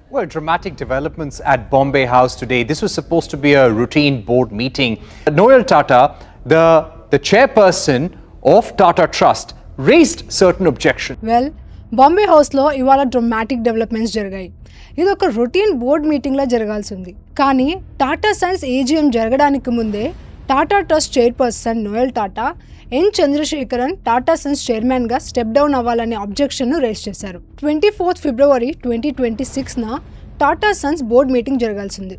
Well, dramatic developments at Bombay House today. This was supposed to be a routine board meeting. Noel Tata, the chairperson of Tata Trust, raised certain objections. Well, Bombay హౌస్లో ఇవాళ dramatic developments జరిగాయి. ఇది ఒక routine board మీటింగ్లా జరగాల్సి ఉంది. కానీ Tata Sons AGM జరగడానికి ముందే Tata trust chairperson Noel Tata N Chandrasekaran Tata Sons చైర్మన్గా స్టెప్ డౌన్ అవ్వాలనే అబ్జెక్షన్ను రేస్ చేశారు. 24 ఫిబ్రవరి 2026న టాటా సన్స్ బోర్డ్ మీటింగ్ జరగాల్సింది.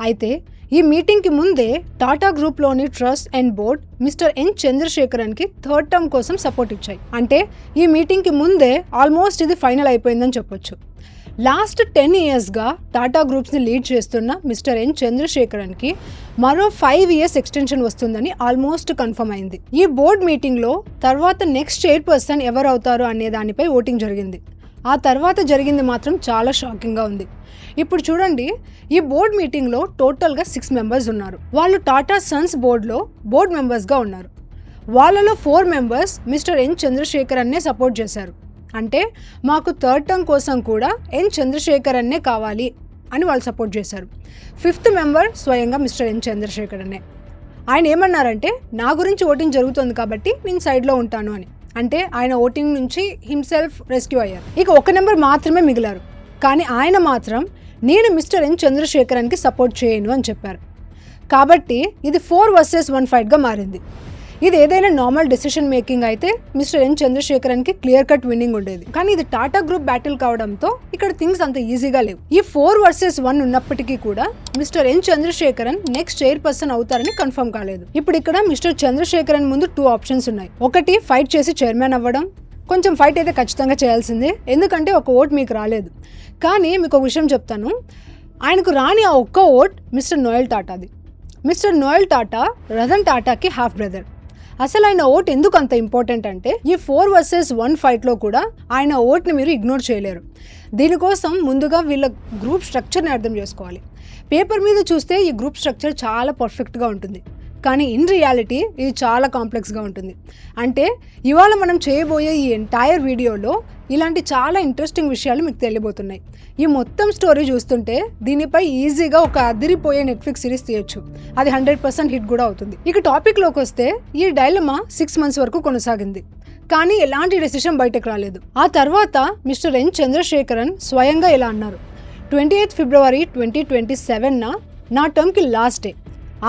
అయితే ఈ మీటింగ్కి ముందే టాటా గ్రూప్లోని trust and board mister N చంద్రశేఖరన్కి థర్డ్ టర్మ్ కోసం సపోర్ట్ ఇచ్చాయి. అంటే ఈ మీటింగ్కి ముందే ఆల్మోస్ట్ ఇది ఫైనల్ అయిపోయిందని చెప్పొచ్చు. లాస్ట్ 10 ఇయర్స్గా టాటా గ్రూప్స్ని లీడ్ చేస్తున్న మిస్టర్ ఎన్ చంద్రశేఖరన్కి మరో 5 ఇయర్స్ ఎక్స్టెన్షన్ వస్తుందని ఆల్మోస్ట్ కన్ఫర్మ్ అయింది. ఈ బోర్డ్ మీటింగ్లో తర్వాత నెక్స్ట్ చైర్పర్సన్ ఎవరు అవుతారు అనే దానిపై ఓటింగ్ జరిగింది. ఆ తర్వాత జరిగింది మాత్రం చాలా షాకింగ్గా ఉంది. ఇప్పుడు చూడండి, ఈ బోర్డ్ మీటింగ్లో టోటల్గా 6 మెంబర్స్ ఉన్నారు. వాళ్ళు టాటా సన్స్ బోర్డ్లో బోర్డ్ మెంబర్స్గా ఉన్నారు. వాళ్ళలో 4 మెంబర్స్ మిస్టర్ ఎన్ చంద్రశేఖరన్నే సపోర్ట్ చేశారు. అంటే మాకు థర్డ్ టర్మ్ కోసం కూడా ఎన్ చంద్రశేఖరన్నే కావాలి అని వాళ్ళు సపోర్ట్ చేశారు. 5th మెంబర్ స్వయంగా మిస్టర్ ఎన్ చంద్రశేఖరన్నే. ఆయన ఏమన్నారంటే, నా గురించి ఓటింగ్ జరుగుతుంది కాబట్టి నేను సైడ్లో ఉంటాను అని. అంటే ఆయన ఓటింగ్ నుంచి హిమ్సెల్ఫ్ రెస్క్యూ అయ్యారు. ఇక 1 నెంబర్ మాత్రమే మిగిలారు. కానీ ఆయన మాత్రం నేను మిస్టర్ ఎన్ చంద్రశేఖరన్కి సపోర్ట్ చేయను అని చెప్పారు. కాబట్టి ఇది 4 వర్సెస్ 1 ఫైట్గా మారింది. ఇది ఏదైనా నార్మల్ డెసిషన్ మేకింగ్ అయితే మిస్టర్ ఎన్ చంద్రశేఖరన్కి క్లియర్ కట్ విన్నింగ్ ఉండేది. కానీ ఇది టాటా గ్రూప్ బ్యాటిల్ కావడంతో ఇక్కడ థింగ్స్ అంత ఈజీగా లేవు. ఈ 4 వర్సెస్ 1 ఉన్నప్పటికీ కూడా mister N Chandrasekaran next chairperson అవుతారని కన్ఫర్మ్ కాలేదు. ఇప్పుడు ఇక్కడ మిస్టర్ చంద్రశేఖరన్ ముందు 2 ఆప్షన్స్ ఉన్నాయి. ఒకటి ఫైట్ చేసి చైర్మన్ అవ్వడం. కొంచెం ఫైట్ అయితే ఖచ్చితంగా చేయాల్సిందే, ఎందుకంటే ఒక ఓట్ మీకు రాలేదు. కానీ మీకు ఒక విషయం చెప్తాను, ఆయనకు రాని ఆ ఒక్క ఓట్ మిస్టర్ నోయల్ టాటాది. మిస్టర్ నోయల్ టాటా రతన్ టాటాకి హాఫ్ బ్రదర్. అసలు ఆయన ఓట్ ఎందుకు అంత ఇంపార్టెంట్ అంటే, ఈ 4 వర్సెస్ 1 ఫైట్లో కూడా ఆయన ఓట్ని మీరు ఇగ్నోర్ చేయలేరు. దీనికోసం ముందుగా వీళ్ళ గ్రూప్ స్ట్రక్చర్ని అర్థం చేసుకోవాలి. పేపర్ మీద చూస్తే ఈ గ్రూప్ స్ట్రక్చర్ చాలా పర్ఫెక్ట్గా ఉంటుంది, కానీ ఇన్ రియాలిటీ ఇది చాలా కాంప్లెక్స్గా ఉంటుంది. అంటే ఇవాళ మనం చేయబోయే ఈ ఎంటైర్ వీడియోలో ఇలాంటి చాలా ఇంట్రెస్టింగ్ విషయాలు మీకు తెలియబోతున్నాయి. ఈ మొత్తం స్టోరీ చూస్తుంటే దీనిపై ఈజీగా ఒక అదిరిపోయే నెట్ఫ్లిక్స్ సిరీస్ తీయొచ్చు. అది 100% హిట్ కూడా అవుతుంది. ఇక టాపిక్లోకి వస్తే, ఈ డైలమా 6 మంత్స్ వరకు కొనసాగింది, కానీ ఎలాంటి డెసిషన్ బయటకు రాలేదు. ఆ తర్వాత మిస్టర్ ఎన్ చంద్రశేఖరన్ స్వయంగా ఇలా అన్నారు, 28 ఫిబ్రవరి 2027న నా టర్మ్కి లాస్ట్ డే,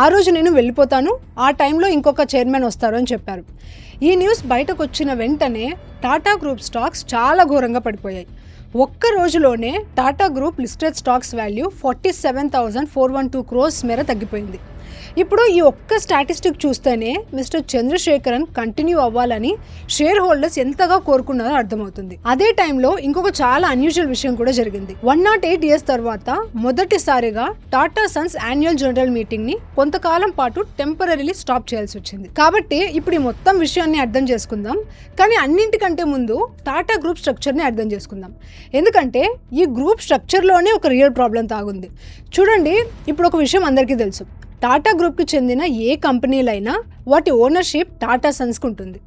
ఆ రోజు నేను వెళ్ళిపోతాను, ఆ టైంలో ఇంకొక చైర్మన్ వస్తారు అని చెప్పారు. ఈ న్యూస్ బయటకు వచ్చిన వెంటనే టాటా గ్రూప్ స్టాక్స్ చాలా ఘోరంగా పడిపోయాయి. ఒక్క రోజులోనే Tata group listed stocks value 47,412 crores మేర తగ్గిపోయింది. ఇప్పుడు ఈ ఒక్క స్టాటిస్టిక్ చూస్తేనే మిస్టర్ చంద్రశేఖరన్ కంటిన్యూ అవ్వాలని షేర్ హోల్డర్స్ ఎంతగా కోరుకున్నారో అర్థమవుతుంది. అదే టైంలో ఇంకొక చాలా అన్యూజువల్ విషయం కూడా జరిగింది. 108 ఇయర్స్ తర్వాత మొదటిసారిగా Tata Sons annual general meeting ని కొంతకాలం పాటు టెంపరరీలీ స్టాప్ చేయాల్సి వచ్చింది. కాబట్టి ఇప్పుడు ఈ మొత్తం విషయాన్ని అర్థం చేసుకుందాం. కానీ అన్నింటికంటే ముందు టాటా గ్రూప్ స్ట్రక్చర్ని అర్థం చేసుకుందాం. ఎందుకంటే ఈ గ్రూప్ స్ట్రక్చర్లోనే ఒక రియల్ ప్రాబ్లం తాగుంది. చూడండి, ఇప్పుడు ఒక విషయం అందరికీ తెలుసు, టాటా గ్రూప్కి చెందిన ఏ కంపెనీలైనా వాటి ఓనర్షిప్ టాటా సన్స్కి ఉంటుంది.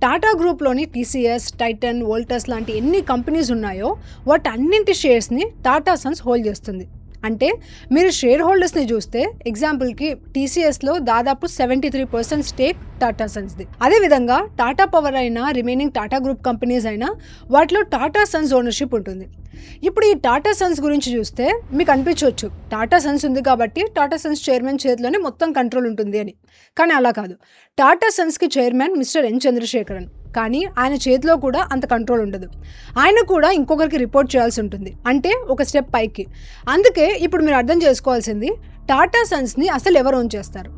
టాటా గ్రూప్లోని టీసీఎస్, టైటన్, వోల్టాస్ లాంటి ఎన్ని కంపెనీస్ ఉన్నాయో వాటి అన్నింటి షేర్స్ని టాటా సన్స్ హోల్డ్ చేస్తుంది. అంటే మీరు షేర్ హోల్డర్స్ని చూస్తే ఎగ్జాంపుల్కి టీసీఎస్లో దాదాపు 73% స్టేక్ టాటా సన్స్ది. అదేవిధంగా టాటా పవర్ అయినా రిమైనింగ్ టాటా గ్రూప్ కంపెనీస్ అయినా వాటిలో టాటా సన్స్ ఓనర్షిప్ ఉంటుంది. ఇప్పుడు ఈ టాటా సన్స్ గురించి చూస్తే మీకు అనిపించవచ్చు, టాటా సన్స్ ఉంది కాబట్టి టాటా సన్స్ చైర్మన్ చేతిలోనే మొత్తం కంట్రోల్ ఉంటుంది అని. కానీ అలా కాదు. టాటా సన్స్కి చైర్మన్ మిస్టర్ ఎన్ చంద్రశేఖరన్, కానీ ఆయన చేతిలో కూడా అంత కంట్రోల్ ఉండదు. ఆయన కూడా ఇంకొకరికి రిపోర్ట్ చేయాల్సి ఉంటుంది, అంటే ఒక స్టెప్ పైకి. అందుకే ఇప్పుడు మీరు అర్థం చేసుకోవాల్సింది, టాటా సన్స్ని అసలు ఎవరు ఓన్ చేస్తారు.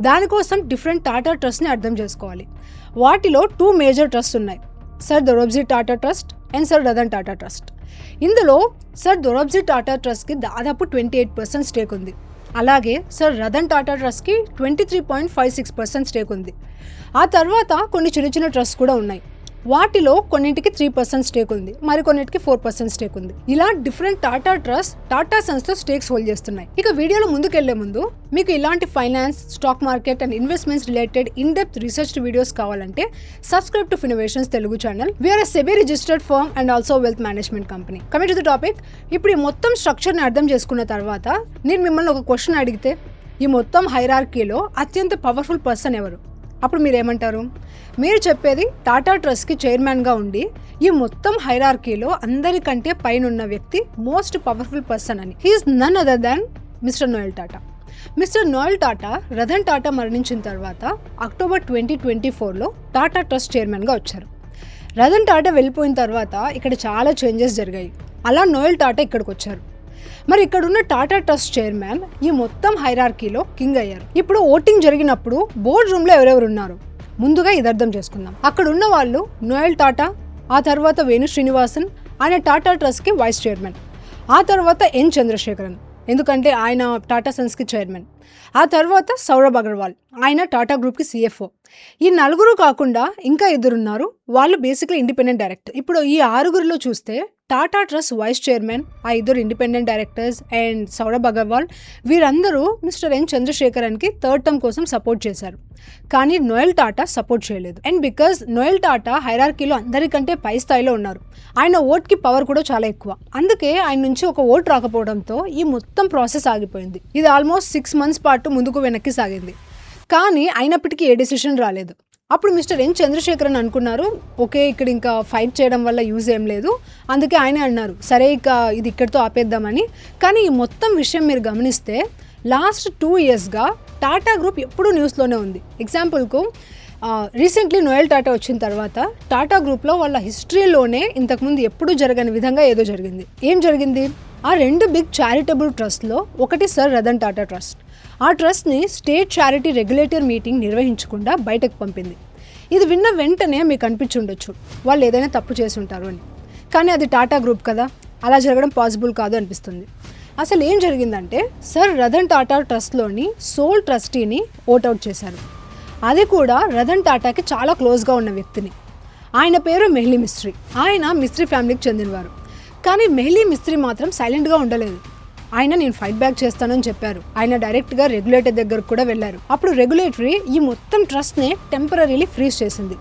దానికోసం డిఫరెంట్ టాటా ట్రస్ట్ని అర్థం చేసుకోవాలి. వాటిలో 2 మేజర్ ట్రస్ట్ ఉన్నాయి, sir Dorabji Tata trust and sir Ratan Tata trust. ఇందులో సర్ దొరబ్జీ టాటా ట్రస్ట్కి దాదాపు 28% స్టేక్ ఉంది. అలాగే సర్ రతన్ టాటా ట్రస్ట్కి 23.56% స్టేక్ ఉంది. ఆ తర్వాత కొన్ని చిన్న చిన్న ట్రస్ట్ కూడా ఉన్నాయి. వాటిలో కొన్నింటికి 3% స్టేక్ ఉంది, మరికొన్నిటికి 4% స్టేక్ ఉంది. ఇలా different Tata trust Tata Sons తో స్టేక్స్ హోల్డ్ చేస్తున్నాయి. ఇక వీడియోలో ముందుకెళ్లే ముందు మీకు ఇలాంటి finance, stock market and investments related in depth research videos కావాలంటే subscribe to Finnovations Telugu channel. We are a SEBI registered firm and also wealth management company. Coming to the topic, ఇప్పుడు ఈ మొత్తం స్ట్రక్చర్ ని అర్థం చేసుకున్న తర్వాత నేను మిమ్మల్ని ఒక క్వశ్చన్ అడిగితే ఈ మొత్తం హైరార్కీలో అత్యంత పవర్ఫుల్ పర్సన్ ఎవరు? అప్పుడు మీరేమంటారు? మీరు చెప్పేది టాటా ట్రస్ట్కి చైర్మన్గా ఉండి ఈ మొత్తం హైరార్కీలో అందరికంటే పైన ఉన్న వ్యక్తి మోస్ట్ పవర్ఫుల్ పర్సన్ అని. He is none other than mister Noel Tata. Mister Noel Tata Ratan Tata మరణించిన తర్వాత అక్టోబర్ 2024లో టాటా ట్రస్ట్ చైర్మన్గా వచ్చారు. రతన్ టాటా వెళ్ళిపోయిన తర్వాత ఇక్కడ చాలా చేంజెస్ జరిగాయి. అలా నోయల్ టాటా ఇక్కడికి వచ్చారు. మరి ఇక్కడున్న టాటా ట్రస్ట్ చైర్మన్ ఈ మొత్తం హైరార్కీలో కింగ్ అయ్యారు. ఇప్పుడు ఓటింగ్ జరిగినప్పుడు బోర్డ్ రూమ్లో ఎవరెవరు ఉన్నారు ముందుగా ఇది అర్థం చేసుకుందాం. అక్కడ ఉన్న వాళ్ళు నోయల్ టాటా, ఆ తర్వాత వేణు శ్రీనివాసన్, ఆయన టాటా ట్రస్ట్కి వైస్ చైర్మన్, ఆ తర్వాత ఎన్ చంద్రశేఖరన్ ఎందుకంటే ఆయన టాటా సన్స్కి చైర్మన్, ఆ తర్వాత సౌరభ్ అగర్వాల్ ఆయన టాటా గ్రూప్కి CFO. ఈ నలుగురు కాకుండా ఇంకా ఇద్దరున్నారు, వాళ్ళు బేసిక్లీ ఇండిపెండెంట్ డైరెక్టర్. ఇప్పుడు ఈ ఆరుగురిలో చూస్తే టాటా ట్రస్ట్ వైస్ చైర్మన్, ఆ ఇద్దరు independent directors and Saurabh Agarwal, వీరందరూ మిస్టర్ ఎన్ చంద్రశేఖరన్కి థర్డ్ టర్మ్ కోసం సపోర్ట్ చేశారు. కానీ నోయల్ టాటా సపోర్ట్ చేయలేదు. అండ్ బికాజ్ నోయల్ టాటా హైరార్కీలో అందరికంటే పై స్థాయిలో ఉన్నారు, ఆయన ఓట్కి పవర్ కూడా చాలా ఎక్కువ. అందుకే ఆయన నుంచి ఒక ఓట్ రాకపోవడంతో ఈ మొత్తం ప్రాసెస్ ఆగిపోయింది. ఇది ఆల్మోస్ట్ 6 months పాటు ముందుకు వెనక్కి సాగింది. కానీ అయినప్పటికీ ఏ డెసిషన్ రాలేదు. అప్పుడు మిస్టర్ ఎన్ చంద్రశేఖరన్ అనుకున్నారు, ఓకే ఇక్కడ ఇంకా ఫైట్ చేయడం వల్ల యూజ్ ఏం లేదు, అందుకే ఆయనే అన్నారు సరే ఇక ఇది ఇక్కడితో ఆపేద్దామని. కానీ ఈ మొత్తం విషయం మీరు గమనిస్తే లాస్ట్ 2 yearsగా టాటా గ్రూప్ ఎప్పుడూ న్యూస్లోనే ఉంది. ఎగ్జాంపుల్కు రీసెంట్లీ నోయల్ టాటా వచ్చిన తర్వాత టాటా గ్రూప్లో వాళ్ళ హిస్టరీలోనే ఇంతకుముందు ఎప్పుడూ జరగని విధంగా ఏదో జరిగింది. ఏం జరిగింది? ఆ 2 బిగ్ చారిటబుల్ ట్రస్ట్లో ఒకటి సర్ రతన్ టాటా ట్రస్ట్. ఆ ట్రస్ట్ని స్టేట్ చారిటీ రెగ్యులేటర్ మీటింగ్ నిర్వహించకుండా బయటకు పంపింది. ఇది విన్న వెంటనే మీకు అనిపించుండొచ్చు వాళ్ళు ఏదైనా తప్పు చేసి ఉంటారు అని. కానీ అది టాటా గ్రూప్ కదా, అలా జరగడం పాసిబుల్ కాదు అనిపిస్తుంది. అసలు ఏం జరిగిందంటే సర్ రతన్ టాటా ట్రస్ట్లోని సోల్ ట్రస్టీని ఓట్అవుట్ చేశారు. అది కూడా రతన్ టాటాకి చాలా క్లోజ్గా ఉన్న వ్యక్తిని. ఆయన పేరు మెహ్లీ మిస్త్రీ. ఆయన మిస్త్రీ ఫ్యామిలీకి చెందినవారు. కానీ మెహ్లీ మిస్త్రీ మాత్రం సైలెంట్గా ఉండలేదు. ఆయన నేను ఫైట్ బ్యాక్ చేస్తానని చెప్పారు. ఆయన డైరెక్ట్గా రెగ్యులేటర్ దగ్గరకు కూడా వెళ్ళారు. అప్పుడు రెగ్యులేటరీ ఈ మొత్తం ట్రస్ట్ని టెంపరరీలీ ఫ్రీజ్ చేసింది.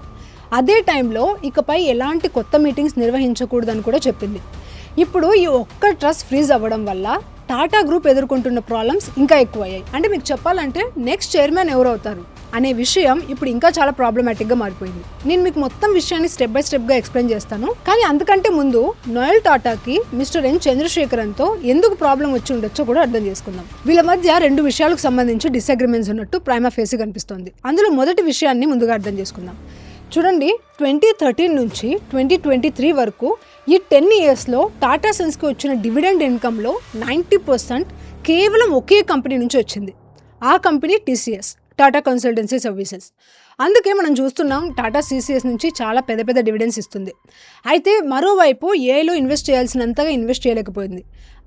అదే టైంలో ఇకపై ఎలాంటి కొత్త మీటింగ్స్ నిర్వహించకూడదని కూడా చెప్పింది. ఇప్పుడు ఈ ఒక్క ట్రస్ట్ ఫ్రీజ్ అవ్వడం వల్ల టాటా గ్రూప్ ఎదుర్కొంటున్న ప్రాబ్లమ్స్ ఇంకా ఎక్కువయ్యాయి. అంటే మీకు చెప్పాలంటే నెక్స్ట్ చైర్మన్ ఎవరు అవుతారు అనే విషయం ఇప్పుడు ఇంకా చాలా ప్రాబ్లమాటిక్గా మారిపోయింది. నేను మీకు మొత్తం విషయాన్ని స్టెప్ బై స్టెప్గా ఎక్స్ప్లెయిన్ చేస్తాను. కానీ అంతకంటే ముందు నోయల్ టాటాకి మిస్టర్ ఎన్ చంద్రశేఖరన్తో ఎందుకు ప్రాబ్లం వచ్చి ఉండొచ్చో కూడా అర్థం చేసుకుందాం. వీళ్ళ మధ్య 2 విషయాలకు సంబంధించి డిసగ్రిమెంట్స్ ఉన్నట్టు ప్రైమా ఫేసి కనిపిస్తోంది. అందులో మొదటి విషయాన్ని ముందుగా అర్థం చేసుకుందాం. చూడండి, 2013 నుంచి 2023 వరకు ఈ 10 yearsలో టాటా సన్స్కి వచ్చిన డివిడెండ్ ఇన్కమ్లో 90% కేవలం ఒకే కంపెనీ నుంచి వచ్చింది. ఆ company TCS, Tata consultancy services. అందుకే మనం చూస్తున్నాం టాటా CCS నుంచి చాలా పెద్ద పెద్ద డివిడెండ్స్ ఇస్తుంది. అయితే మరోవైపు ఏఐలో ఇన్వెస్ట్ చేయాల్సినంతగా ఇన్వెస్ట్ చేయలేకపోయింది.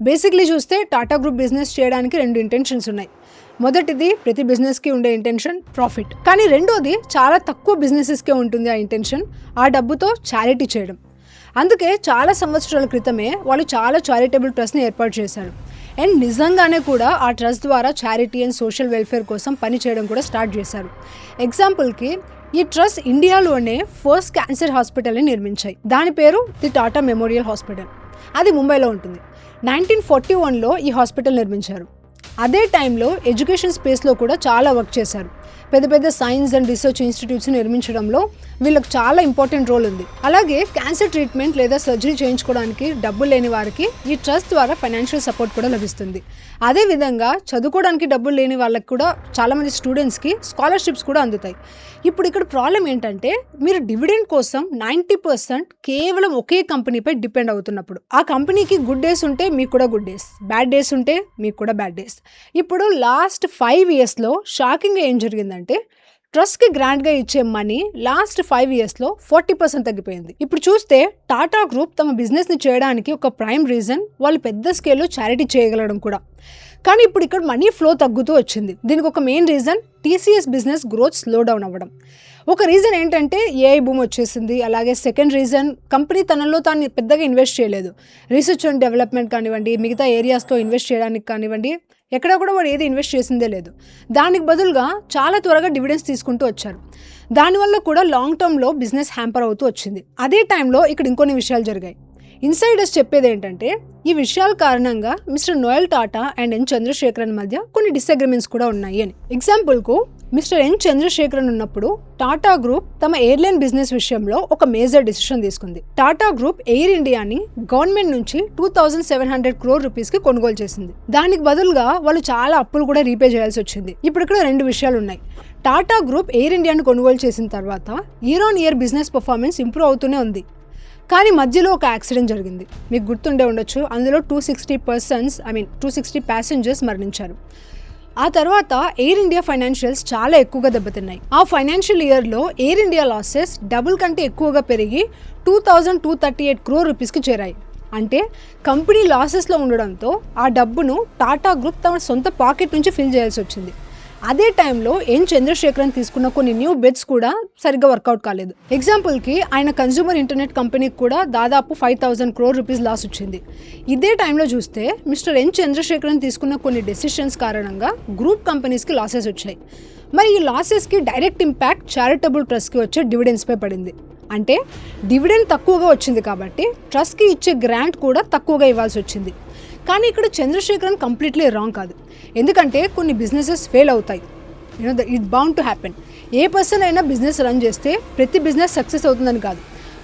బేసిక్లీ చూస్తే టాటా గ్రూప్ బిజినెస్ చేయడానికి 2 ఇంటెన్షన్స్ ఉన్నాయి. మొదటిది ప్రతి బిజినెస్కి ఉండే ఇంటెన్షన్ ప్రాఫిట్. కానీ రెండోది చాలా తక్కువ బిజినెసెస్కే ఉంటుంది ఆ ఇంటెన్షన్, ఆ డబ్బుతో చారిటీ చేయడం. అందుకే చాలా సంవత్సరాల క్రితమే వాళ్ళు చాలా చారిటబుల్ ట్రస్ట్ని ఏర్పాటు చేశారు. అండ్ నిజంగానే కూడా ఆ ట్రస్ట్ ద్వారా చారిటీ అండ్ సోషల్ వెల్ఫేర్ కోసం పని చేయడం కూడా స్టార్ట్ చేశారు. ఎగ్జాంపుల్కి ఈ ట్రస్ట్ ఇండియాలోనే ఫస్ట్ క్యాన్సర్ హాస్పిటల్ని నిర్మించాయి. దాని పేరు ది టాటా మెమోరియల్ హాస్పిటల్. అది ముంబైలో ఉంటుంది. 1941లో ఈ హాస్పిటల్ నిర్మించారు. అదే టైంలో ఎడ్యుకేషన్ స్పేస్లో కూడా చాలా వర్క్ చేశారు. పెద్ద పెద్ద సైన్స్ అండ్ రీసెర్చ్ ఇన్స్టిట్యూట్స్ నిర్మించడంలో వీళ్ళకి చాలా ఇంపార్టెంట్ రోల్ ఉంది. అలాగే క్యాన్సర్ ట్రీట్మెంట్ లేదా సర్జరీ చేయించుకోవడానికి డబ్బులు లేని వారికి ఈ ట్రస్ట్ ద్వారా ఫైనాన్షియల్ సపోర్ట్ కూడా లభిస్తుంది. అదేవిధంగా చదువుకోవడానికి డబ్బులు లేని వాళ్ళకి కూడా చాలామంది స్టూడెంట్స్కి స్కాలర్షిప్స్ కూడా అందుతాయి. ఇప్పుడు ఇక్కడ ప్రాబ్లం ఏంటంటే మీరు డివిడెండ్ కోసం 90% కేవలం ఒకే కంపెనీపై డిపెండ్ అవుతున్నప్పుడు ఆ కంపెనీకి గుడ్ డేస్ ఉంటే మీకు కూడా గుడ్ డేస్, బ్యాడ్ డేస్ ఉంటే మీకు కూడా బ్యాడ్ డేస్. ఇప్పుడు లాస్ట్ 5 yearsలో షాకింగ్గా ఏం జరిగిందంటే ట్రస్ట్కి గ్రాంట్గా ఇచ్చే మనీ లాస్ట్ 5 yearsలో 40% తగ్గిపోయింది. ఇప్పుడు చూస్తే టాటా గ్రూప్ తమ బిజినెస్ని చేయడానికి ఒక ప్రైమ్ రీజన్ వాళ్ళు పెద్ద స్కేల్లో చారిటీ చేయగలడం కూడా. కానీ ఇప్పుడు ఇక్కడ మనీ ఫ్లో తగ్గుతూ వచ్చింది. దీనికి ఒక main reason TCS business growth slow down అవ్వడం. ఒక రీజన్ ఏంటంటే ఏఐ బూమ్ వచ్చేసింది. అలాగే సెకండ్ రీజన్ కంపెనీ తనలో తాను పెద్దగా ఇన్వెస్ట్ చేయలేదు. రీసెర్చ్ అండ్ డెవలప్మెంట్ కానివ్వండి, మిగతా ఏరియాస్లో ఇన్వెస్ట్ చేయడానికి కానివ్వండి, ఎక్కడ కూడా వాడు ఏది ఇన్వెస్ట్ చేసిందే లేదు. దానికి బదులుగా చాలా త్వరగా డివిడెండ్స్ తీసుకుంటూ వచ్చారు. దానివల్ల కూడా లాంగ్ టర్మ్లో బిజినెస్ హ్యాంపర్ అవుతూ వచ్చింది. అదే టైంలో ఇక్కడ ఇంకొన్ని విషయాలు జరిగాయి. ఇన్సైడర్స్ చెప్పేది ఏంటంటే ఈ విషయాల కారణంగా మిస్టర్ నోయల్ టాటా అండ్ ఎన్ చంద్రశేఖరన్ మధ్య కొన్ని డిసగ్రిమెంట్స్ కూడా ఉన్నాయి అని. ఎగ్జాంపుల్కు మిస్టర్ ఎన్ చంద్రశేఖరన్ ఉన్నప్పుడు టాటా గ్రూప్ తమ ఎయిర్లైన్ బిజినెస్ విషయంలో ఒక మేజర్ డిసిషన్ తీసుకుంది. టాటా గ్రూప్ ఎయిర్ ఇండియాని గవర్నమెంట్ నుంచి 2700 crore రూపీస్కి కొనుగోలు చేసింది. దానికి బదులుగా వాళ్ళు చాలా అప్పులు కూడా రీపే చేయాల్సి వచ్చింది. ఇప్పుడు ఇక్కడ రెండు విషయాలు ఉన్నాయి. టాటా గ్రూప్ ఎయిర్ ఇండియాని కొనుగోలు చేసిన తర్వాత year on year business performance improve అవుతూనే ఉంది. కానీ మధ్యలో ఒక యాక్సిడెంట్ జరిగింది. మీకు గుర్తుండే ఉండొచ్చు. అందులో 260 ప్యాసింజర్స్ మరణించారు. ఆ తర్వాత ఎయిర్ ఇండియా ఫైనాన్షియల్స్ చాలా ఎక్కువగా దెబ్బతిన్నాయి. ఆ ఫైనాన్షియల్ ఇయర్లో ఎయిర్ ఇండియా లాసెస్ డబుల్ కంటే ఎక్కువగా పెరిగి 2238 crore రూపీస్కి చేరాయి. అంటే కంపెనీ లాసెస్లో ఉండడంతో ఆ డబ్బును టాటా గ్రూప్ తమ సొంత పాకెట్ నుంచి ఫిల్ చేయాల్సి వచ్చింది. అదే టైంలో ఎన్ చంద్రశేఖరన్ తీసుకున్న కొన్ని న్యూ బెట్స్ కూడా సరిగ్గా వర్కౌట్ కాలేదు. ఎగ్జాంపుల్కి ఆయన కన్జ్యూమర్ ఇంటర్నెట్ కంపెనీకి కూడా దాదాపు 5000 crore రూపీస్ లాస్ వచ్చింది. ఇదే టైంలో చూస్తే మిస్టర్ ఎన్ చంద్రశేఖరన్ తీసుకున్న కొన్ని డెసిషన్స్ కారణంగా గ్రూప్ కంపెనీస్కి లాసెస్ వచ్చాయి. మరి ఈ లాసెస్కి డైరెక్ట్ ఇంపాక్ట్ చారిటబుల్ ట్రస్ట్కి వచ్చే డివిడెండ్స్పై పడింది. అంటే డివిడెండ్ తక్కువగా వచ్చింది కాబట్టి ట్రస్ట్కి ఇచ్చే గ్రాంట్ కూడా తక్కువగా ఇవ్వాల్సి వచ్చింది. కానీ ఇక్కడ చంద్రశేఖరన్ కంప్లీట్లీ రాంగ్ కాదు. ఎందుకంటే కొన్ని బిజినెసెస్ ఫెయిల్ అవుతాయి. It bound to happen. A person అయినా బిజినెస్ రన్ చేస్తే ప్రతి బిజినెస్ సక్సెస్ అవుతుందని కాదు.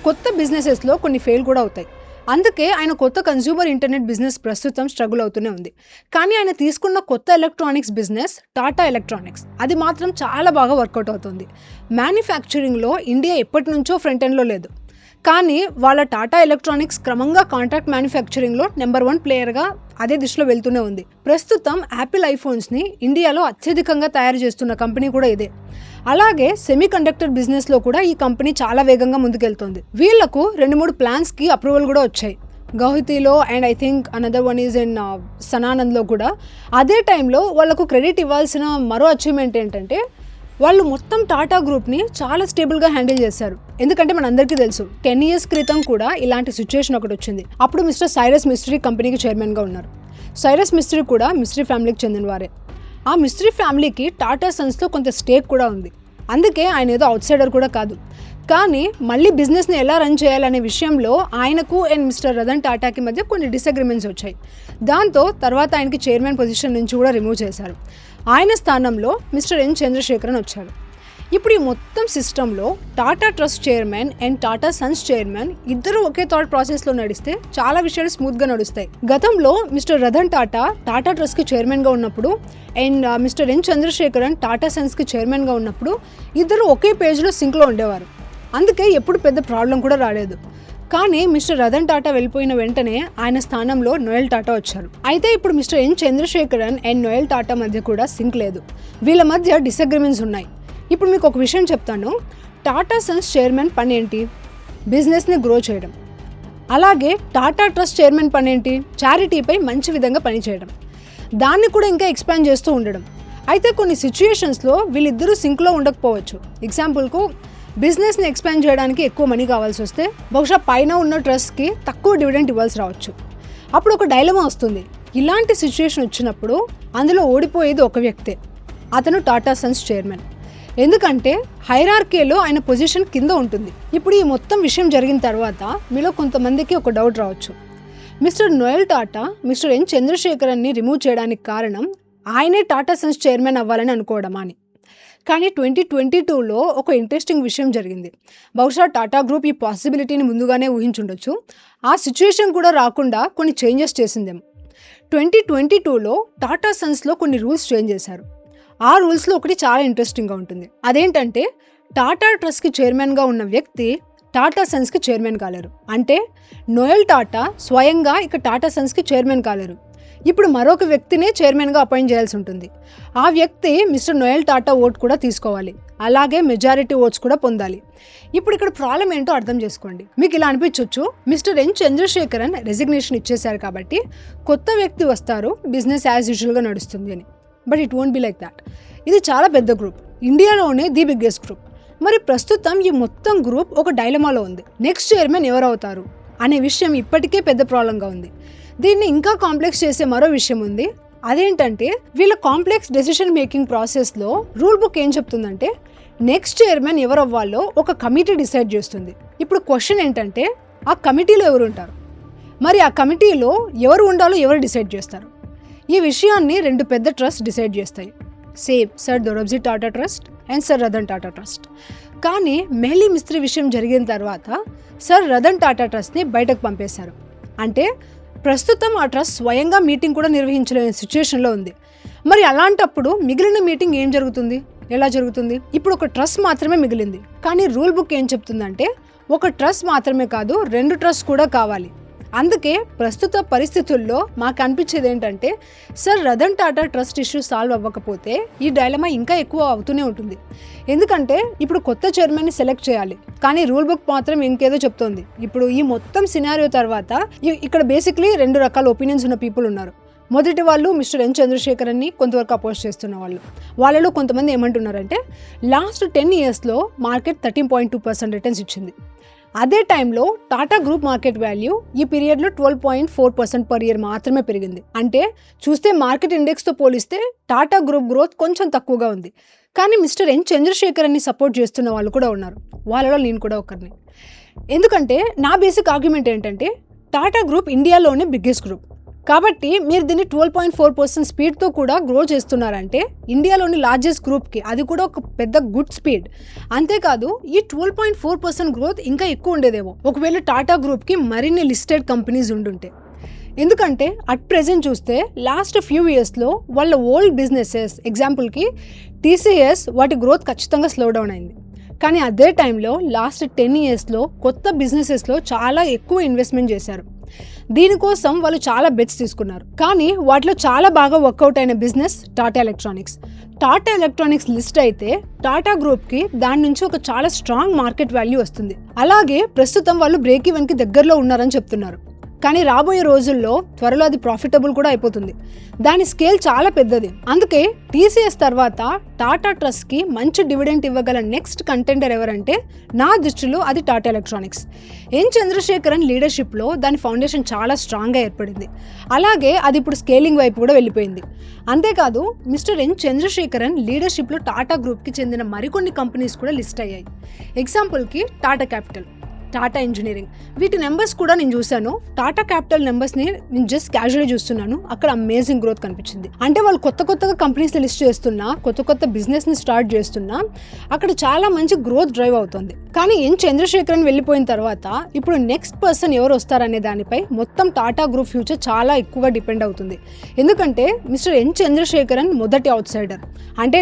కొత్త బిజినెసెస్లో కొన్ని ఫెయిల్ కూడా అవుతాయి. అందుకే ఆయన కొత్త కన్జ్యూమర్ ఇంటర్నెట్ బిజినెస్ ప్రస్తుతం స్ట్రగుల్ అవుతూనే ఉంది. కానీ ఆయన తీసుకున్న కొత్త ఎలక్ట్రానిక్స్ బిజినెస్ టాటా ఎలక్ట్రానిక్స్ అది మాత్రం చాలా బాగా వర్కౌట్ అవుతుంది. మ్యానుఫ్యాక్చరింగ్లో ఇండియా ఎప్పటి నుంచో ఫ్రంట్ ఎండ్లో లేదు. కానీ వాళ్ళ టాటా ఎలక్ట్రానిక్స్ క్రమంగా కాంట్రాక్ట్ మ్యానుఫ్యాక్చరింగ్లో నెంబర్ 1 ప్లేయర్గా అదే దిశలో వెళ్తూనే ఉంది. ప్రస్తుతం యాపిల్ ఐఫోన్స్ని ఇండియాలో అత్యధికంగా తయారు చేస్తున్న కంపెనీ కూడా ఇదే. అలాగే సెమీ కండక్టర్ బిజినెస్లో కూడా ఈ కంపెనీ చాలా వేగంగా ముందుకెళ్తుంది. వీళ్లకు 2-3 ప్లాన్స్కి అప్రూవల్ కూడా వచ్చాయి. గౌహతిలో and I think another one is in సనానంద్లో కూడా. అదే టైంలో వాళ్ళకు క్రెడిట్ ఇవ్వాల్సిన మరో అచీవ్మెంట్ ఏంటంటే వాళ్ళు మొత్తం టాటా గ్రూప్ని చాలా స్టేబుల్గా హ్యాండిల్ చేశారు. ఎందుకంటే మనందరికీ తెలుసు 10 years క్రితం కూడా ఇలాంటి సిచ్యువేషన్ ఒకటి వచ్చింది. అప్పుడు మిస్టర్ సైరస్ మిస్ట్రీ కంపెనీకి చైర్మన్గా ఉన్నారు. సైరస్ మిస్ట్రీ కూడా మిస్ట్రీ ఫ్యామిలీకి చెందిన వారే. ఆ మిస్ట్రీ ఫ్యామిలీకి టాటా సన్స్లో కొంత స్టేక్ కూడా ఉంది. అందుకే ఆయన ఏదో అవుట్ సైడర్ కూడా కాదు. కానీ మళ్ళీ బిజినెస్ని ఎలా రన్ చేయాలనే విషయంలో ఆయనకు అండ్ మిస్టర్ రతన్ టాటాకి మధ్య కొన్ని డిసగ్రిమెంట్స్ వచ్చాయి. దాంతో తర్వాత ఆయనకి చైర్మన్ పొజిషన్ నుంచి కూడా రిమూవ్ చేశారు. ఆయన స్థానంలో మిస్టర్ ఎన్ చంద్రశేఖరన్ వచ్చారు. ఇప్పుడు ఈ మొత్తం సిస్టంలో Tata trust chairman and Tata Sons chairman ఇద్దరు ఒకే థాట్ ప్రాసెస్లో నడిస్తే చాలా విషయాలు స్మూత్గా నడుస్తాయి. గతంలో మిస్టర్ రతన్ టాటా టాటా ట్రస్ట్కి చైర్మన్గా ఉన్నప్పుడు and mister N Chandrasekaran Tata సన్స్కి చైర్మన్గా ఉన్నప్పుడు ఇద్దరు ఒకే పేజ్లో సింక్లో ఉండేవారు. అందుకే ఎప్పుడు పెద్ద ప్రాబ్లం కూడా రాలేదు. కానీ మిస్టర్ రతన్ టాటా వెళ్ళిపోయిన వెంటనే ఆయన స్థానంలో నోయల్ టాటా వచ్చారు. అయితే ఇప్పుడు mister N Chandrasekaran and Noel Tata మధ్య కూడా సింక్ లేదు. వీళ్ళ మధ్య డిసగ్రిమెంట్స్ ఉన్నాయి. ఇప్పుడు మీకు ఒక విషయం చెప్తాను. టాటా సన్స్ చైర్మన్ పని ఏంటి? బిజినెస్ని గ్రో చేయడం. అలాగే టాటా ట్రస్ట్ చైర్మన్ పని ఏంటి? చారిటీపై మంచి విధంగా పనిచేయడం. దాన్ని కూడా ఇంకా ఎక్స్పాండ్ చేస్తూ ఉండడం. అయితే కొన్ని సిచ్యుయేషన్స్లో వీళ్ళిద్దరూ సింక్లో ఉండకపోవచ్చు. ఎగ్జాంపుల్కు బిజినెస్ని ఎక్స్పాండ్ చేయడానికి ఎక్కువ మనీ కావాల్సి వస్తే బహుశా పైన ఉన్న ట్రస్ట్కి తక్కువ డివిడెంట్ ఇవ్వాల్సి రావచ్చు. అప్పుడు ఒక డైలమా వస్తుంది. ఇలాంటి సిచ్యుయేషన్ వచ్చినప్పుడు అందులో ఓడిపోయేది ఒక వ్యక్తే. అతను టాటా సన్స్ చైర్మన్. ఎందుకంటే హైరార్కీలో ఆయన పొజిషన్ కింద ఉంటుంది. ఇప్పుడు ఈ మొత్తం విషయం జరిగిన తర్వాత మీలో కొంతమందికి ఒక డౌట్ రావచ్చు. Mister Noel Tata mister N చంద్రశేఖరన్ని రిమూవ్ చేయడానికి కారణం ఆయనే టాటా సన్స్ చైర్మన్ అవ్వాలని అనుకోవడమా అని. కానీ 2022లో ఒక ఇంట్రెస్టింగ్ విషయం జరిగింది. బహుశా టాటా గ్రూప్ ఈ పాసిబిలిటీని ముందుగానే ఊహించుండొచ్చు. ఆ సిచ్యువేషన్ కూడా రాకుండా కొన్ని చేంజెస్ చేసిందేమో. 2022లో టాటా సన్స్లో కొన్ని రూల్స్ చేంజ్ చేశారు. ఆ రూల్స్లో ఒకటి చాలా ఇంట్రెస్టింగ్గా ఉంటుంది. అదేంటంటే టాటా ట్రస్ట్కి చైర్మన్గా ఉన్న వ్యక్తి టాటా సన్స్కి చైర్మన్ కాలేరు. అంటే నోయల్ టాటా స్వయంగా ఇక టాటా సన్స్కి చైర్మన్ కాలేరు. ఇప్పుడు మరొక వ్యక్తినే చైర్మన్గా అపాయింట్ చేయాల్సి ఉంటుంది. ఆ వ్యక్తి మిస్టర్ నోయల్ టాటా ఓట్ కూడా తీసుకోవాలి. అలాగే మెజారిటీ ఓట్స్ కూడా పొందాలి. ఇప్పుడు ఇక్కడ ప్రాబ్లం ఏంటో అర్థం చేసుకోండి. మీకు ఇలా అనిపించవచ్చు, మిస్టర్ ఎన్ చంద్రశేఖరన్ రెసిగ్నేషన్ ఇచ్చేశారు కాబట్టి కొత్త వ్యక్తి వస్తారు, బిజినెస్ యాజ్ యూజువల్గా నడుస్తుంది అని. But it won't be like that. ఇది చాలా పెద్ద గ్రూప్, ఇండియాలోనే ది బిగ్గెస్ట్ గ్రూప్. మరి ప్రస్తుతం ఈ మొత్తం గ్రూప్ ఒక డైలమాలో ఉంది. నెక్స్ట్ చైర్మన్ ఎవరు అవుతారు అనే విషయం ఇప్పటికే పెద్ద ప్రాబ్లంగా ఉంది. దీన్ని ఇంకా కాంప్లెక్స్ చేసే మరో విషయం ఉంది. అదేంటంటే వీళ్ళ కాంప్లెక్స్ డెసిషన్ మేకింగ్ ప్రాసెస్లో రూల్ బుక్ ఏం చెప్తుందంటే నెక్స్ట్ చైర్మన్ ఎవరు అవ్వాలో ఒక కమిటీ డిసైడ్ చేస్తుంది. ఇప్పుడు క్వశ్చన్ ఏంటంటే ఆ కమిటీలో ఎవరు ఉంటారు, మరి ఆ కమిటీలో ఎవరు ఉండాలో ఎవరు డిసైడ్ చేస్తారు? ఈ విషయాన్ని రెండు పెద్ద ట్రస్ట్ డిసైడ్ చేస్తాయి. Same sir Dorabji Tata trust and sir Ratan Tata trust. కానీ మెహ్లీ మిస్త్రీ విషయం జరిగిన తర్వాత సర్ రతన్ టాటా ట్రస్ట్ని బయటకు పంపేశారు. అంటే ప్రస్తుతం ఆ ట్రస్ట్ స్వయంగా మీటింగ్ కూడా నిర్వహించలేని సిచ్యువేషన్లో ఉంది. మరి అలాంటప్పుడు మిగిలిన మీటింగ్ ఏం జరుగుతుంది, ఎలా జరుగుతుంది? ఇప్పుడు ఒక ట్రస్ట్ మాత్రమే మిగిలింది. కానీ రూల్ బుక్ ఏం చెప్తుందంటే ఒక ట్రస్ట్ మాత్రమే కాదు, 2 ట్రస్ట్ కూడా కావాలి. అందుకే ప్రస్తుత పరిస్థితుల్లో మాకు అనిపించేది ఏంటంటే sir Ratan Tata trust issue solve అవ్వకపోతే ఈ డైలమా ఇంకా ఎక్కువ అవుతూనే ఉంటుంది. ఎందుకంటే ఇప్పుడు కొత్త చైర్మన్ని సెలెక్ట్ చేయాలి, కానీ రూల్ బుక్ మాత్రం ఇంకేదో చెప్తోంది. ఇప్పుడు ఈ మొత్తం సినారియో తర్వాత ఇక్కడ బేసిక్లీ 2 రకాల ఒపీనియన్స్ ఉన్న పీపుల్ ఉన్నారు. మొదటి వాళ్ళు మిస్టర్ ఎన్ చంద్రశేఖరన్ని కొంతవరకు అపోజ్ చేస్తున్న వాళ్ళలో కొంతమంది ఏమంటున్నారంటే లాస్ట్ 10 ఇయర్స్లో మార్కెట్ 13.2% రిటర్న్స్ ఇచ్చింది. అదే టైంలో టాటా గ్రూప్ మార్కెట్ వాల్యూ ఈ పీరియడ్లో 12.4% పర్ ఇయర్ మాత్రమే పెరిగింది. అంటే చూస్తే మార్కెట్ ఇండెక్స్తో పోలిస్తే టాటా గ్రూప్ గ్రోత్ కొంచెం తక్కువగా ఉంది. కానీ మిస్టర్ ఎన్ చంద్రశేఖరన్ని సపోర్ట్ చేస్తున్న వాళ్ళు కూడా ఉన్నారు. వాళ్ళలో నేను కూడా ఒకరిని. ఎందుకంటే నా బేసిక్ ఆర్గ్యుమెంట్ ఏంటంటే టాటా గ్రూప్ ఇండియాలోనే బిగ్గెస్ట్ గ్రూప్. కాబట్టి మీరు దీన్ని 12.4% స్పీడ్తో కూడా గ్రో చేస్తున్నారంటే ఇండియాలోని లార్జెస్ట్ గ్రూప్కి అది కూడా ఒక పెద్ద గుడ్ స్పీడ్. అంతేకాదు ఈ 12.4% గ్రోత్ ఇంకా ఎక్కువ ఉండేదేమో ఒకవేళ టాటా గ్రూప్కి మరిన్ని లిస్టెడ్ కంపెనీస్ ఉండుంటే. ఎందుకంటే అట్ ప్రెజెంట్ చూస్తే లాస్ట్ ఫ్యూ ఇయర్స్లో వాళ్ళ ఓల్డ్ బిజినెసెస్ ఎగ్జాంపుల్కి టీసీఎస్ వాటి గ్రోత్ ఖచ్చితంగా స్లో డౌన్ అయింది. కానీ అదే టైంలో లాస్ట్ 10 ఇయర్స్లో కొత్త బిజినెసెస్లో చాలా ఎక్కువ ఇన్వెస్ట్మెంట్ చేశారు. దీనికోసం వాళ్ళు చాలా బెట్స్ తీసుకున్నారు. కానీ వాటిలో చాలా బాగా వర్కౌట్ అయిన business Tata electronics. Tata electronics list అయితే టాటా గ్రూప్కి దాని నుంచి ఒక చాలా స్ట్రాంగ్ మార్కెట్ వాల్యూ వస్తుంది. అలాగే ప్రస్తుతం వాళ్ళు బ్రేక్ ఈవెన్కి దగ్గరలో ఉన్నారని చెప్తున్నారు. కానీ రాబోయే రోజుల్లో త్వరలో అది ప్రాఫిటబుల్ కూడా అయిపోతుంది. దాని స్కేల్ చాలా పెద్దది. అందుకే టీసీఎస్ తర్వాత టాటా ట్రస్ట్కి మంచి డివిడెంట్ ఇవ్వగల నెక్స్ట్ కంటెండర్ ఎవరంటే నా దృష్టిలో అది టాటా ఎలక్ట్రానిక్స్. ఎన్ చంద్రశేఖరన్ లీడర్షిప్లో దాని ఫౌండేషన్ చాలా స్ట్రాంగ్గా ఏర్పడింది. అలాగే అది ఇప్పుడు స్కేలింగ్ వైపు కూడా వెళ్ళిపోయింది. అంతేకాదు మిస్టర్ ఎన్ చంద్రశేఖరన్ లీడర్షిప్లో టాటా గ్రూప్కి చెందిన మరికొన్ని కంపెనీస్ కూడా లిస్ట్ అయ్యాయి. ఎగ్జాంపుల్కి టాటా క్యాపిటల్, టాటా ఇంజనీరింగ్, వీటి నెంబర్స్ కూడా నేను చూశాను. టాటా క్యాపిటల్ నెంబర్స్ని నేను జస్ట్ క్యాజువల్గా చూస్తున్నాను. అక్కడ అమేజింగ్ గ్రోత్ కనిపించింది. అంటే వాళ్ళు కొత్తగా కంపెనీస్ని లిస్ట్ చేస్తున్నా, కొత్త బిజినెస్ని స్టార్ట్ చేస్తున్నా అక్కడ చాలా మంచి గ్రోత్ డ్రైవ్ అవుతుంది. కానీ ఎన్ చంద్రశేఖరన్ వెళ్ళిపోయిన తర్వాత ఇప్పుడు నెక్స్ట్ పర్సన్ ఎవరు వస్తారనే దానిపై మొత్తం టాటా గ్రూప్ ఫ్యూచర్ చాలా ఎక్కువగా డిపెండ్ అవుతుంది. ఎందుకంటే మిస్టర్ ఎన్ చంద్రశేఖరన్ మొదటి అవుట్ సైడర్. అంటే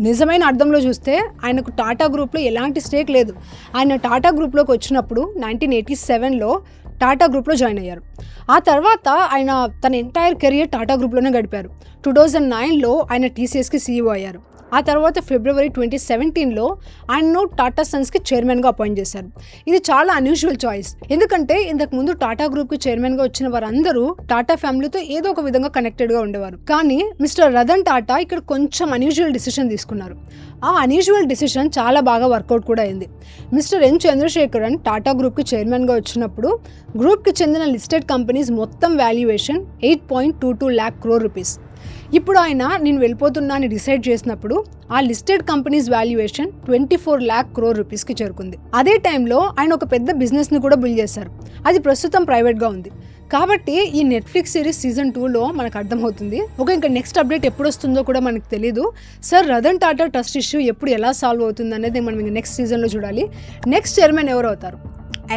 నిజమైన అర్థంలో చూస్తే ఆయనకు టాటా గ్రూప్లో ఎలాంటి స్టేక్ లేదు. ఆయన టాటా గ్రూప్లోకి వచ్చినప్పుడు 1987లో టాటా గ్రూప్లో జాయిన్ అయ్యారు. ఆ తర్వాత ఆయన తన ఎంటైర్ కెరియర్ టాటా గ్రూప్లోనే గడిపారు. 2009లో ఆయన టీసీఎస్కి సీఈఓ అయ్యారు. ఆ తర్వాత ఫిబ్రవరి 2017లో ఆయన్ను టాటా సన్స్కి చైర్మన్గా అపాయింట్ చేశారు. ఇది చాలా అన్యూజువల్ చాయిస్. ఎందుకంటే ఇంతకుముందు టాటా గ్రూప్కి చైర్మన్గా వచ్చిన వారందరూ టాటా ఫ్యామిలీతో ఏదో ఒక విధంగా కనెక్టెడ్గా ఉండేవారు. కానీ మిస్టర్ రతన్ టాటా ఇక్కడ కొంచెం అన్యూజువల్ డిసిషన్ తీసుకున్నారు. ఆ అన్యూజువల్ డిసిషన్ చాలా బాగా వర్కౌట్ కూడా అయింది. మిస్టర్ ఎన్ చంద్రశేఖరన్ టాటా గ్రూప్కి చైర్మన్గా వచ్చినప్పుడు గ్రూప్కి చెందిన లిస్టెడ్ కంపెనీస్ మొత్తం వాల్యుయేషన్ 8.22 lakh crore రూపీస్. ఇప్పుడు ఆయన నేను వెళ్ళిపోతున్నా అని డిసైడ్ చేసినప్పుడు ఆ listed companies valuation 24 lakh crore రూపీస్కి చేరుకుంది. అదే టైంలో ఆయన ఒక పెద్ద బిజినెస్ని కూడా బిల్డ్ చేశారు. అది ప్రస్తుతం ప్రైవేట్గా ఉంది. కాబట్టి ఈ నెట్ఫ్లిక్స్ సిరీస్ సీజన్ 2లో మనకు అర్థమవుతుంది. ఇంకా నెక్స్ట్ అప్డేట్ ఎప్పుడు వస్తుందో కూడా మనకు తెలియదు. Sir Ratan Tata trust issue ఎప్పుడు ఎలా సాల్వ్ అవుతుంది అనేది మనం నెక్స్ట్ సీజన్లో చూడాలి. నెక్స్ట్ చైర్మన్ ఎవరు అవుతారు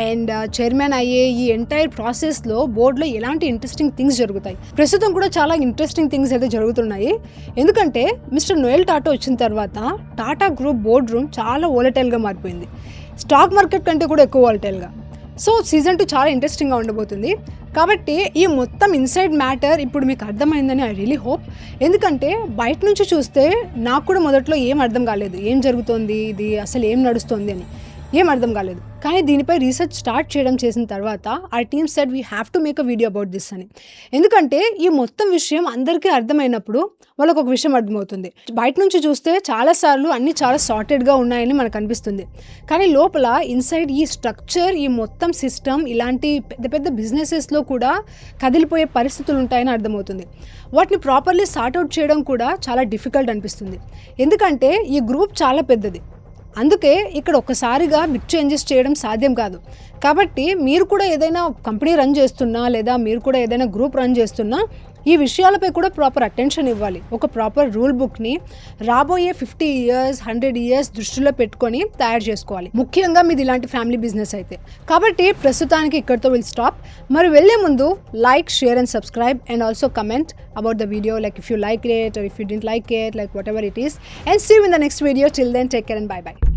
అండ్ చైర్మన్ అయ్యే ఈ ఎంటైర్ ప్రాసెస్లో బోర్డులో ఎలాంటి ఇంట్రెస్టింగ్ థింగ్స్ జరుగుతాయి. ప్రస్తుతం కూడా చాలా ఇంట్రెస్టింగ్ థింగ్స్ అయితే జరుగుతున్నాయి. ఎందుకంటే మిస్టర్ నోయల్ టాటా వచ్చిన తర్వాత టాటా గ్రూప్ బోర్డ్ రూమ్ చాలా వోలటైల్గా మారిపోయింది. స్టాక్ మార్కెట్ కంటే కూడా ఎక్కువ వోలటైల్గా. సో సీజన్ 2 చాలా ఇంట్రెస్టింగ్గా ఉండబోతుంది. కాబట్టి ఈ మొత్తం ఇన్సైడ్ మ్యాటర్ ఇప్పుడు మీకు అర్థమైందని ఐ రియలీ హోప్. ఎందుకంటే బయట నుంచి చూస్తే నాకు కూడా మొదట్లో ఏం అర్థం కాలేదు, ఏం జరుగుతోంది, ఇది అసలు ఏం నడుస్తుంది అని ఏం అర్థం కాలేదు. కానీ దీనిపై రీసెర్చ్ స్టార్ట్ చేసిన తర్వాత ఆ team said we have to make a video about this అని. ఎందుకంటే ఈ మొత్తం విషయం అందరికీ అర్థమైనప్పుడు వాళ్ళకు ఒక విషయం అర్థమవుతుంది. బయట నుంచి చూస్తే చాలాసార్లు అన్నీ చాలా సార్టెడ్గా ఉన్నాయని మనకు అనిపిస్తుంది, కానీ లోపల ఇన్సైడ్ ఈ స్ట్రక్చర్, ఈ మొత్తం సిస్టమ్ ఇలాంటి పెద్ద పెద్ద బిజినెసెస్లో కూడా కదిలిపోయే పరిస్థితులు ఉంటాయని అర్థమవుతుంది. వాటిని ప్రాపర్లీ సార్ట్అవుట్ చేయడం కూడా చాలా డిఫికల్ట్ అనిపిస్తుంది. ఎందుకంటే ఈ గ్రూప్ చాలా పెద్దది, అందుకే ఇక్కడ ఒక్కసారిగా బిగ్ చేంజెస్ చేయడం సాధ్యం కాదు. కాబట్టి మీరు కూడా ఏదైనా కంపెనీ రన్ చేస్తున్నా లేదా మీరు కూడా ఏదైనా గ్రూప్ రన్ చేస్తున్నా ఈ విషయాలపై కూడా ప్రాపర్ అటెన్షన్ ఇవ్వాలి. ఒక ప్రాపర్ రూల్ బుక్ని రాబోయే 50 years 100 years దృష్టిలో పెట్టుకొని తయారు చేసుకోవాలి, ముఖ్యంగా మీది ఇలాంటి ఫ్యామిలీ బిజినెస్ అయితే. కాబట్టి ప్రస్తుతానికి ఇక్కడితో విల్ స్టాప్. మరి వెళ్ళే ముందు like, share and subscribe and also comment about the video, like if you liked it or if you didn't like it, like whatever it is, and see you in the next video. Till then, take care and bye bye.